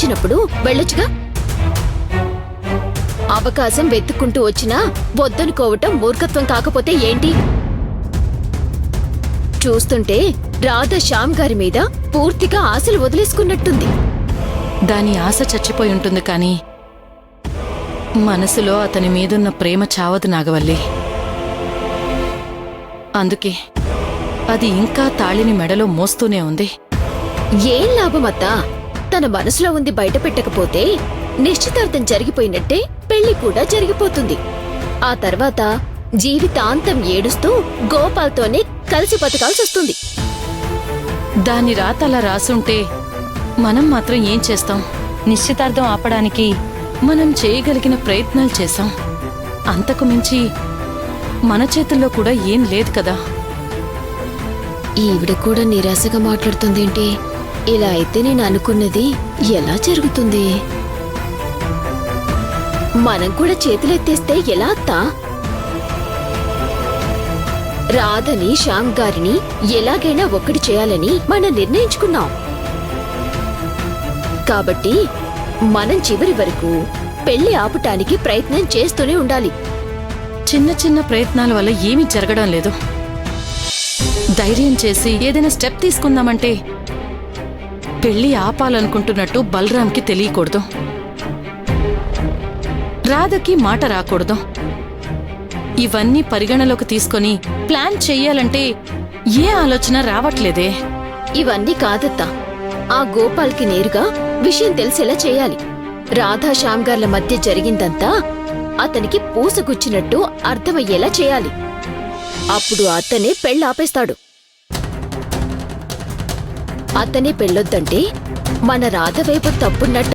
వచ్చినప్పుడు వెళ్ళొచ్చుగా. అవకాశం వెతుక్కుంటూ వచ్చినా వద్దనుకోవటం మూర్ఖత్వం కాకపోతే ఏంటి? చూస్తుంటే రాధ శ్యామ్ గారి మీద పూర్తిగా ఆశలు వదిలేసుకున్నట్టుంది. దాని ఆశ చచ్చిపోయి ఉంటుంది కానీ మనసులో అతని మీదున్న ప్రేమ చావదు నాగవల్లి. అందుకే అది ఇంకా తాళిని మెడలో మోస్తూనే ఉంది. ఏం లాభమత్తా? తన మనసులో ఉంది బయట పెట్టకపోతే నిశ్చితార్థం జరిగిపోయినట్టే పెళ్లి కూడా జరిగిపోతుంది. ఆ తర్వాత జీవితాంతం ఏడుస్తూ గోపాల్తోనే కలిసి బతకాల్సొస్తుంది. దాని రాత అలా రాసుంటే మనం మాత్రం ఏం చేస్తాం? నిశ్చితార్థం ఆపడానికి మనం చేయగలిగిన ప్రయత్నాలు చేశాం. అంతకు మించి మన చేతుల్లో కూడా ఏం లేదు కదా. ఈవిడ కూడా నిరాశగా మాట్లాడుతుందేంటి? ఇలా అయితే నేను అనుకున్నది ఎలా జరుగుతుంది? మనం కూడా చేతులెత్తేస్తే ఎలా అత్తా? రాధని శ్యామ్ గారిని ఎలాగైనా ఒక్కటి చేయాలని మనం నిర్ణయించుకున్నాం. కాబట్టి మనం చివరి వరకు పెళ్లి ఆపటానికి ప్రయత్నం చేస్తూనే ఉండాలి. చిన్న చిన్న ప్రయత్నాల వల్ల ఏమీ జరగడం లేదు. ధైర్యం చేసి ఏదైనా స్టెప్ తీసుకుందామంటే పెళ్లి ఆపాలనుకుంటున్నట్టు బలరాంకి తెలియకూడదు, రాధకి మాట రాకూడదు. ఇవన్నీ పరిగణలోకి తీసుకొని ప్లాన్ చెయ్యాలంటే ఏ ఆలోచన రావట్లేదే. ఇవన్నీ కాదత్తా, ఆ గోపాల్కి నేరుగా విషయం తెలిసేలా చేయాలి. రాధా శ్యామ్ గార్ల మధ్య జరిగిందంతా అతనికి పూసగుచ్చినట్టు అర్థమయ్యేలా చేయాలి. అప్పుడు అతనే పెళ్ళాపేస్తాడు. అతనే పెళ్ళొద్దంటే మన రాధ వైపు తప్పున్నట్టు